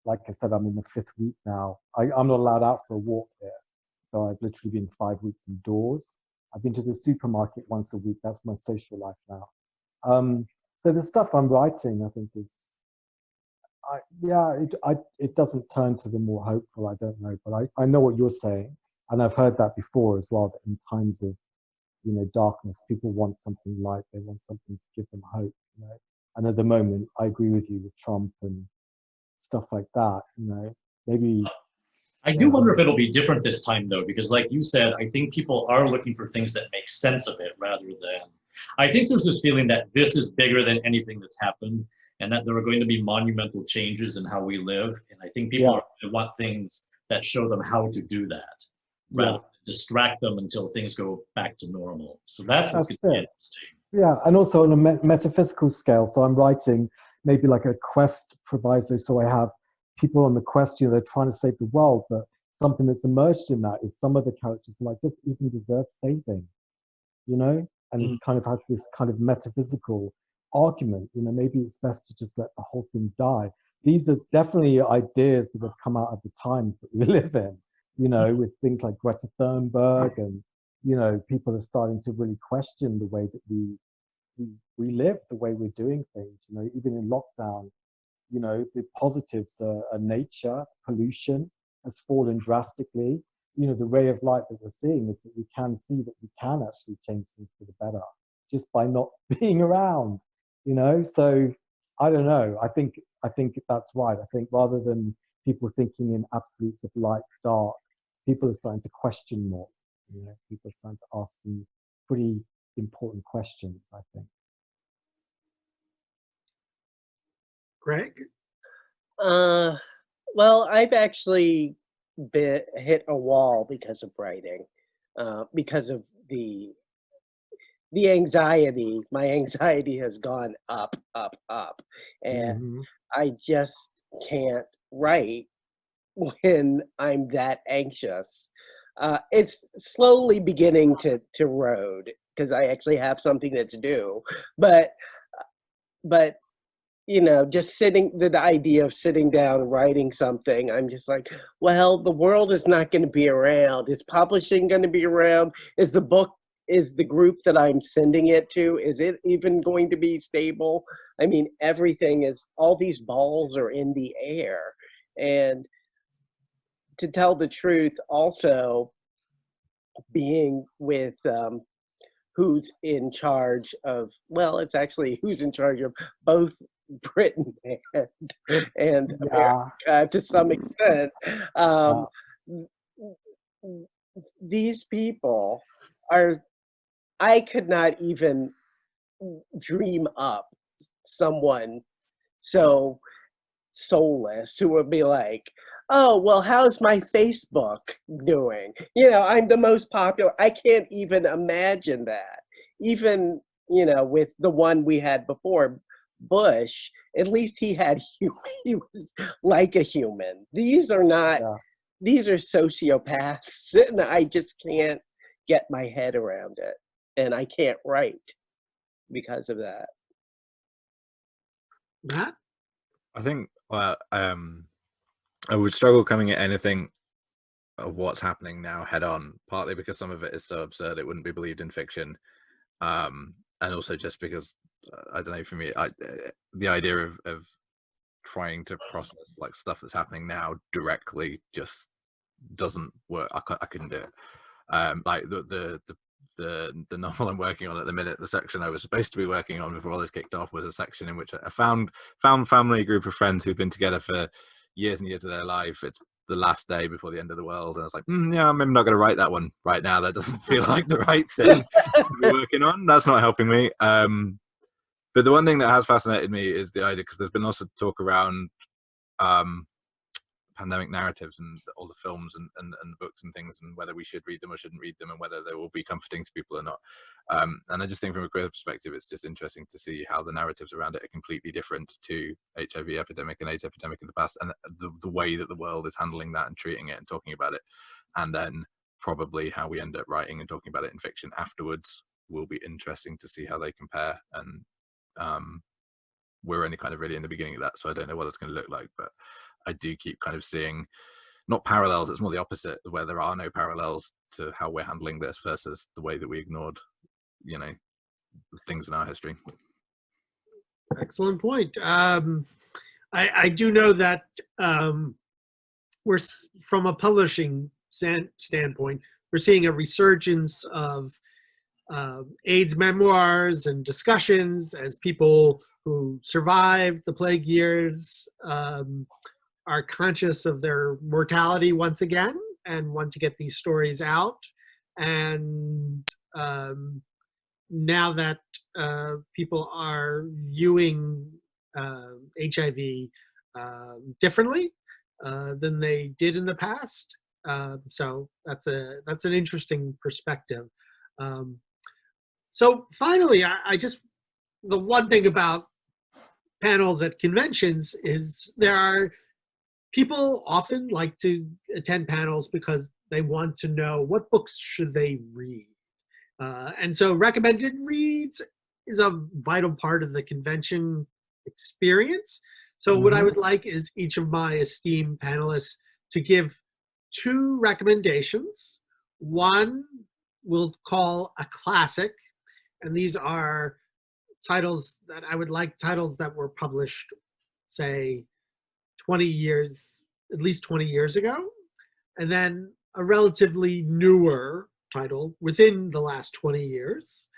Like I said, I'm in the 5th week now. I'm not allowed out for a walk here. So I've literally been 5 weeks indoors. I've been to the supermarket once a week. That's my social life now. So the stuff I'm writing, I think is, it doesn't turn to the more hopeful, I don't know. But I know what you're saying. And I've heard that before as well, that in times of, you know, darkness, people want something light. They want something to give them hope, you know. And at the moment, I agree with you with Trump and stuff like that, you know. Maybe I do wonder if it'll be different this time, though, because like you said, I think people are looking for things that make sense of it rather than, I think there's this feeling that this is bigger than anything that's happened and that there are going to be monumental changes in how we live. And I think people want things that show them how to do that rather than distract them until things go back to normal. So that's what's going to be interesting. Yeah, and also on a metaphysical scale. So I'm writing maybe like a quest proviso. So I have people on the quest, you know, they're trying to save the world, but something that's emerged in that is some of the characters are like, this even deserves saving, you know? And it kind of has this kind of metaphysical argument, you know, maybe it's best to just let the whole thing die. These are definitely ideas that have come out of the times that we live in, you know, with things like Greta Thunberg, and, you know, people are starting to really question the way that we live, the way we're doing things, you know, even in lockdown. You know, the positives are nature, pollution has fallen drastically. You know, the ray of light that we're seeing is that we can see that we can actually change things for the better just by not being around, you know. So I don't know. I think that's right. I think rather than people thinking in absolutes of light, dark, people are starting to question more. You know, people are starting to ask some pretty important questions, I think. Greg? Well, I've actually hit a wall because of writing, because of the anxiety. My anxiety has gone up, up, up, and I just can't write when I'm that anxious. It's slowly beginning to erode because I actually have something that's due, but you know, just the idea of sitting down writing something, I'm just like, well, the world is not going to be around. Is publishing going to be around? Is the group that I'm sending it to, is it even going to be stable? I mean, all these balls are in the air. And to tell the truth, also being with who's in charge of, well, it's actually who's in charge of both Britain and America to some extent. These people I could not even dream up someone so soulless who would be like, oh, well, how's my Facebook doing? You know, I'm the most popular. I can't even imagine that. Even, you know, with the one we had before, Bush, at least he was like a human. These are not, these are sociopaths, and I just can't get my head around it. And I can't write because of that. Matt? I think, well, I would struggle coming at anything of what's happening now head on, partly because some of it is so absurd it wouldn't be believed in fiction, and also just because I don't know, for me, the idea of trying to process like stuff that's happening now directly just doesn't work. I couldn't do it. Like the the novel I'm working on at the minute, the section I was supposed to be working on before all this kicked off was a section in which a found family, a group of friends who've been together for years and years of their life. It's the last day before the end of the world, and I was like, yeah, I'm maybe not going to write that one right now. That doesn't feel like the right thing to be working on. That's not helping me. But the one thing that has fascinated me is the idea, because there's been lots of talk around pandemic narratives and all the films and the books and things, and whether we should read them or shouldn't read them, and whether they will be comforting to people or not. And I just think from a queer perspective, it's just interesting to see how the narratives around it are completely different to HIV epidemic and AIDS epidemic in the past, and the way that the world is handling that and treating it and talking about it, and then probably how we end up writing and talking about it in fiction afterwards will be interesting to see how they compare. And we're only kind of really in the beginning of that, so I don't know what it's going to look like, but I do keep kind of seeing not parallels, it's more the opposite, where there are no parallels to how we're handling this versus the way that we ignored, things in our history. Excellent point. I do know that we're, from a publishing standpoint, we're seeing a resurgence of AIDS memoirs and discussions as people who survived the plague years are conscious of their mortality once again and want to get these stories out. And now that people are viewing HIV differently than they did in the past, so that's an interesting perspective. So finally, the one thing about panels at conventions is there are people often like to attend panels because they want to know what books should they read. And so recommended reads is a vital part of the convention experience. So what I would like is each of my esteemed panelists to give 2 recommendations. One we'll call a classic, and these are titles that I would like, titles that were published, say, 20 years, at least 20 years ago, and then a relatively newer title within the last 20 years.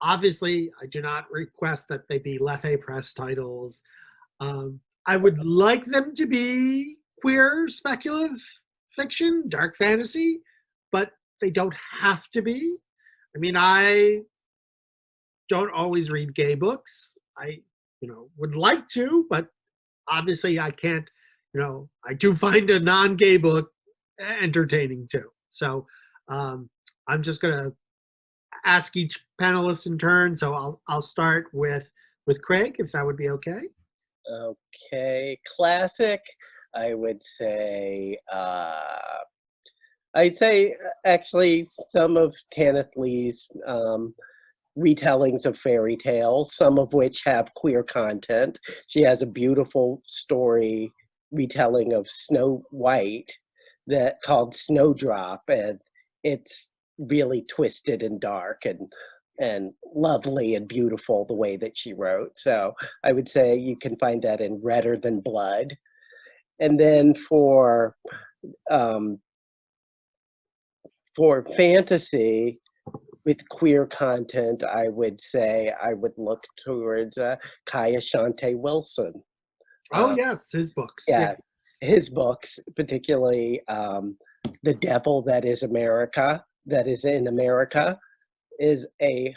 Obviously, I do not request that they be Lethe Press titles. I would like them to be queer speculative fiction, dark fantasy, but they don't have to be. I mean, I don't always read gay books. I, would like to, but obviously I can't, I do find a non-gay book entertaining too. So I'm just gonna ask each panelist in turn. So I'll start with Craig, if that would be okay. Okay, classic. I would say, I'd say actually some of Tanith Lee's retellings of fairy tales, some of which have queer content. She has a beautiful story retelling of Snow White that called Snowdrop, and it's really twisted and dark and lovely and beautiful the way that she wrote. So I would say you can find that in Redder Than Blood. And then for fantasy with queer content, I would say I would look towards Kaya Shante Wilson. Oh, yes, his books. Yes, his books, particularly The Devil That Is America, that is in America, is a,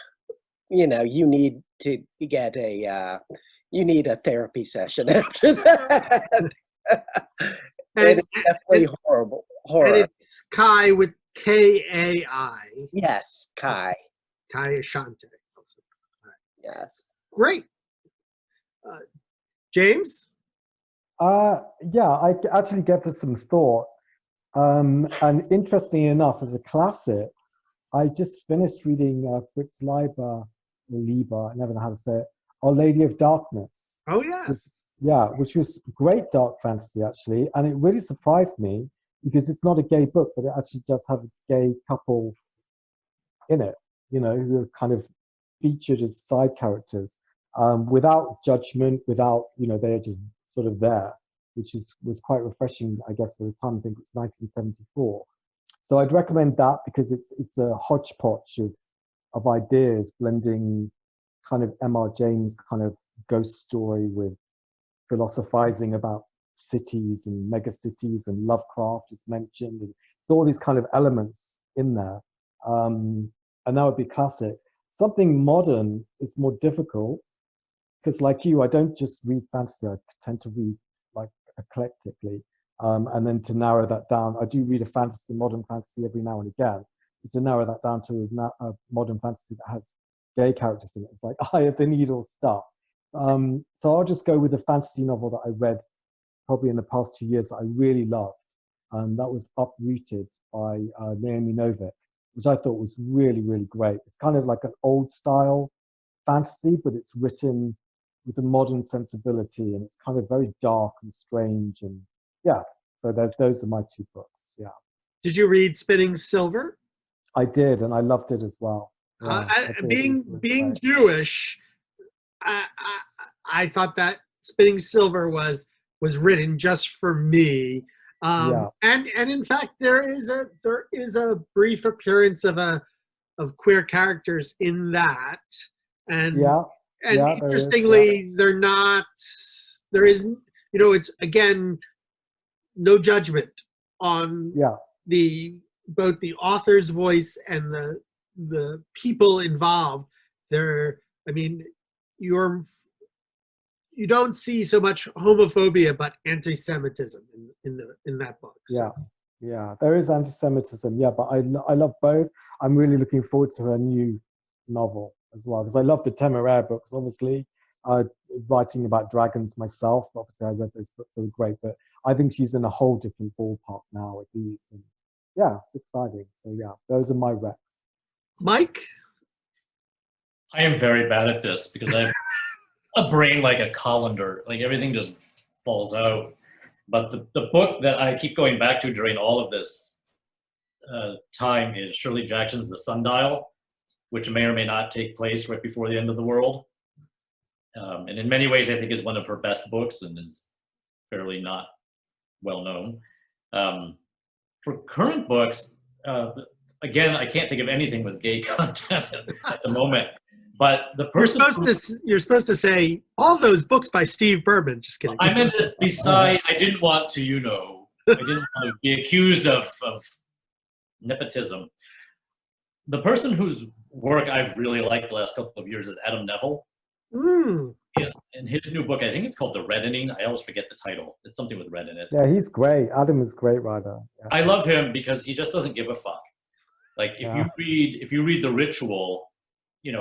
you need to get you need a therapy session after that. And it's definitely horrible. Horror. And it's Kai with Kai. Yes, Kai. Kai Ashante. Yes. Great. James? Yeah, I actually gave this some thought. And interestingly enough, as a classic, I just finished reading Fritz Leiber, I never know how to say it, Our Lady of Darkness. Oh, yes. Which was great dark fantasy, actually. And it really surprised me because it's not a gay book, but it actually does have a gay couple in it, who are kind of featured as side characters without judgment, without, they're just sort of there, which was quite refreshing, I guess, for the time. I think it was 1974. So I'd recommend that because it's a hodgepodge of ideas, blending kind of M.R. James' kind of ghost story with philosophizing about cities and mega cities, and Lovecraft is mentioned, and so all these kind of elements in there, and that would be classic. Something modern is more difficult because, like you, I don't just read fantasy. I tend to read like eclectically, and then to narrow that down, I do read a fantasy, modern fantasy every now and again. But to narrow that down to a modern fantasy that has gay characters in it, it's like eye of the needle stuff. So I'll just go with a fantasy novel that I read probably in the past 2 years that I really loved. That was Uprooted by Naomi Novik, which I thought was really, really great. It's kind of like an old style fantasy, but it's written with a modern sensibility, and it's kind of very dark and strange. And yeah, so those are my two books. Yeah. Did you read Spinning Silver? I did, and I loved it as well. Yeah, Being Jewish, I thought that Spinning Silver was written just for me. And in fact, there is a brief appearance of queer characters in that, and interestingly, they're not. There is, it's again no judgment on both the author's voice and the people involved. You don't see so much homophobia, but anti-Semitism in that book. So. Yeah, there is anti-Semitism. Yeah, but I love both. I'm really looking forward to her new novel as well, because I love the Temeraire books. Obviously, writing about dragons myself. Obviously, I read those books; they were great. But I think she's in a whole different ballpark now with these. And yeah, it's exciting. So yeah, those are my recs. Mike? I am very bad at this because I have a brain like a colander. Like everything just falls out. But the book that I keep going back to during all of this time is Shirley Jackson's The Sundial, which may or may not take place right before the end of the world. And in many ways, I think is one of her best books and is fairly not well known. For current books, again, I can't think of anything with gay content at the moment. But the person you're supposed to say all those books by Steve Berman. Just kidding. I meant it beside. I didn't want to, I didn't want to be accused of nepotism. The person whose work I've really liked the last couple of years is Adam Neville. In his new book, I think it's called The Reddening. I always forget the title. It's something with red in it. Yeah, he's great. Adam is a great writer. Yeah. I love him because he just doesn't give a fuck. Like if you read The Ritual,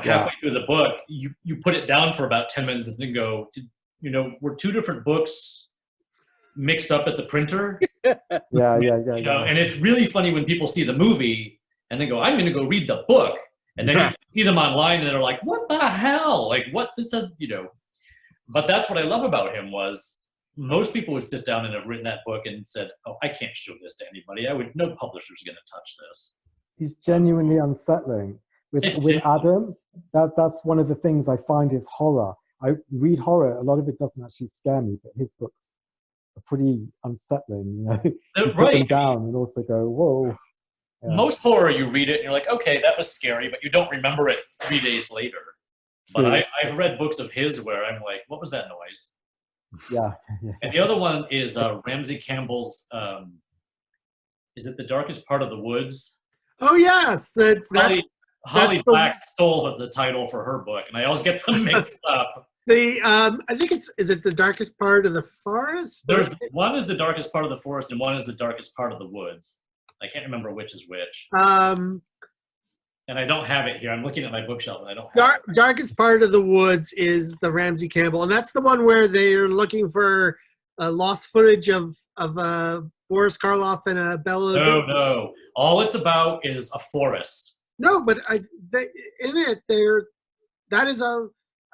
halfway through the book, you put it down for about 10 minutes and go, were two different books mixed up at the printer? Yeah. And it's really funny when people see the movie and they go, I'm going to go read the book. And then you see them online and they're like, what the hell? Like what this has, But that's what I love about him was most people would sit down and have written that book and said, oh, I can't show this to anybody. No publisher's going to touch this. He's genuinely unsettling. With Adam, that's one of the things I find is horror. I read horror, a lot of it doesn't actually scare me, but his books are pretty unsettling. You put them down and also go, whoa. Yeah. Most horror, you read it and you're like, okay, that was scary, but you don't remember it 3 days later. True. But I've read books of his where I'm like, what was that noise? Yeah. And the other one is Ramsey Campbell's, is it The Darkest Part of the Woods? Oh, yes. Holly Black stole the title for her book, and I always get them mixed up. I think is it The Darkest Part of the Forest? One is The Darkest Part of the Forest, and one is The Darkest Part of the Woods. I can't remember which is which. And I don't have it here. I'm looking at my bookshelf, and I don't have it. Darkest Part of the Woods is the Ramsey Campbell, and that's the one where they're looking for lost footage of Boris Karloff and Bella. No. All it's about is a forest. No, but I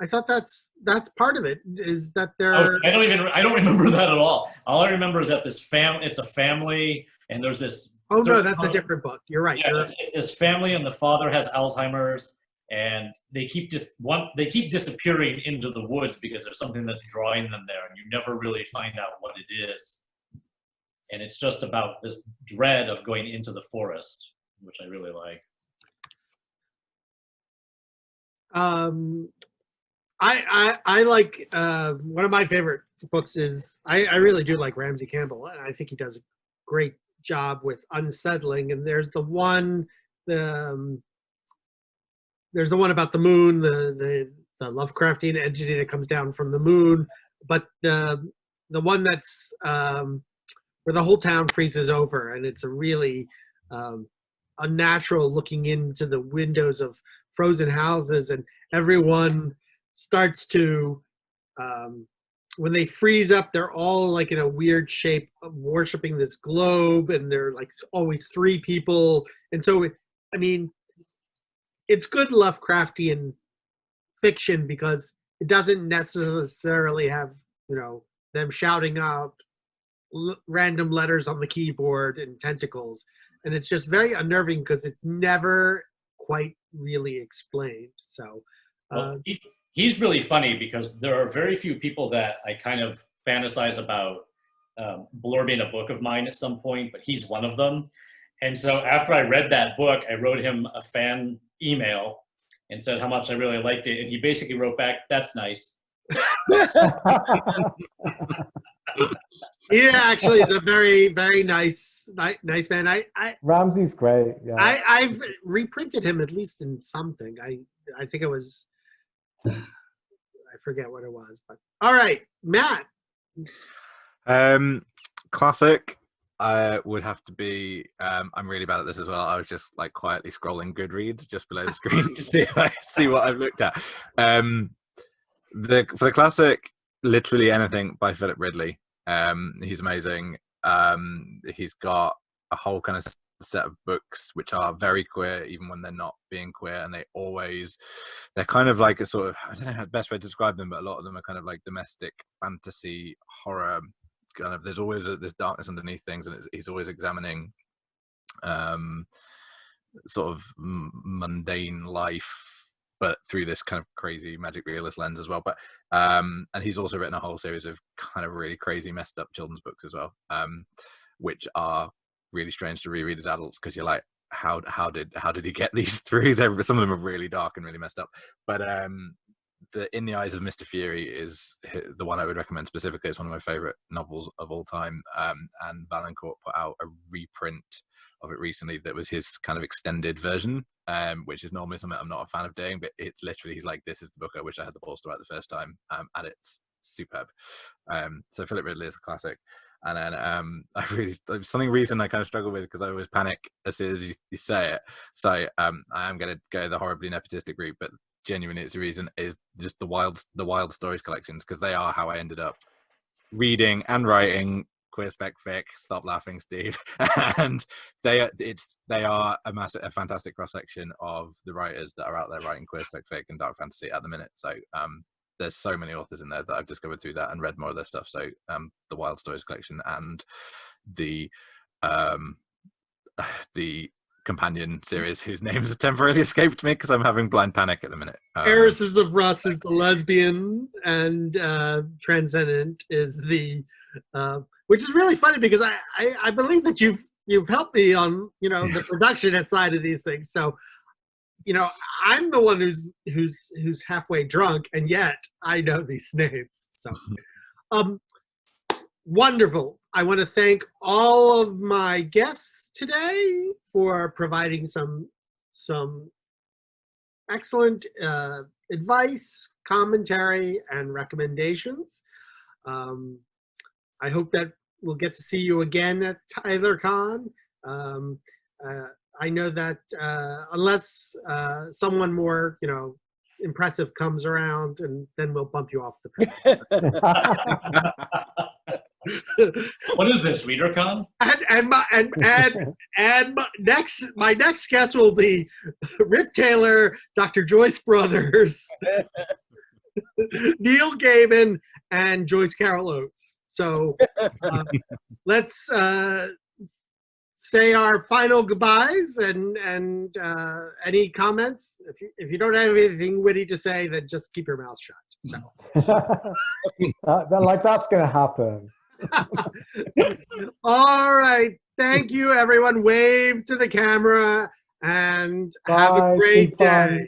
thought that's part of it, is that they're. I don't remember that at all. All I remember is that it's a family, and there's this. Oh no, that's a different book. You're right. Yeah, it's this family, and the father has Alzheimer's, and they keep disappearing into the woods because there's something that's drawing them there, and you never really find out what it is. and it's just about this dread of going into the forest, which I really like. I like one of my favorite books is I really do like Ramsey Campbell, and I think he does a great job with unsettling. And there's the one about the moon, the Lovecraftian entity that comes down from the moon, but the one that's where the whole town freezes over, and it's a really unnatural looking into the windows of frozen houses, and everyone starts to when they freeze up, they're all like in a weird shape, worshiping this globe, and they're like always three people. And so I mean, it's good Lovecraftian fiction because it doesn't necessarily have, you know, them shouting out random letters on the keyboard and tentacles, and it's just very unnerving because it's never quite really explained. So well, he's really funny because there are very few people that I kind of fantasize about blurbing a book of mine at some point, but he's one of them. And so after I read that book, I wrote him a fan email and said how much I really liked it, and he basically wrote back, "That's nice." Yeah, actually, it's a very, very nice man. Ramsey's great. Yeah. I've reprinted him at least in something. I think it was, I forget what it was, but all right, Matt. Classic. Would have to be. I'm really bad at this as well. I was just like quietly scrolling Goodreads just below the screen to see what I've looked at. For the classic, literally anything by Philip Ridley. He's amazing. He's got a whole kind of set of books which are very queer, even when they're not being queer, and they're kind of like a sort of, I don't know how the best way to describe them, but a lot of them are kind of like domestic fantasy horror. Kind of, there's always this darkness underneath things, and he's always examining sort of mundane life, but through this kind of crazy magic realist lens as well. But and he's also written a whole series of kind of really crazy, messed up children's books as well, which are really strange to reread as adults because you're like, how did he get these through? Some of them are really dark and really messed up. But the In the Eyes of Mr. Fury is the one I would recommend specifically. It's one of my favorite novels of all time, and Valancourt put out a reprint of it recently that was his kind of extended version, which is normally something I'm not a fan of doing, but it's literally, he's like, this is the book I wish I had the balls to write the first time, and it's superb. So Philip Ridley is a classic. And then something recent I kind of struggle with because I always panic as soon as you say it. So I am going to go the horribly nepotistic route, but genuinely it's a reason, is just the wild stories collections, because they are how I ended up reading and writing queer spec fic. Stop laughing, Steve. And they are a fantastic cross section of the writers that are out there writing queer spec fic and dark fantasy at the minute. So there's so many authors in there that I've discovered through that and read more of their stuff. So the Wild Stories collection and the companion series, whose names have temporarily escaped me because I'm having blind panic at the minute. Heiresses of Russ is the lesbian, and Transcendent is the, which is really funny because I believe that you've helped me on, you know, the production side of these things. So, you know, I'm the one who's halfway drunk, and yet I know these names. So, wonderful. I want to thank all of my guests today for providing some excellent advice, commentary, and recommendations. I hope that we'll get to see you again at TylerCon. I know that unless someone more, you know, impressive comes around, and then we'll bump you off the panel. What is this, ReaderCon? And my next guest will be Rip Taylor, Dr. Joyce Brothers, Neil Gaiman, and Joyce Carol Oates. So let's say our final goodbyes, and any comments. If you don't have anything witty to say, then just keep your mouth shut. So like that's going to happen. All right. Thank you, everyone. Wave to the camera and have Bye. a It's great been fun. day.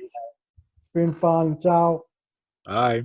It's been fun. Ciao. Bye.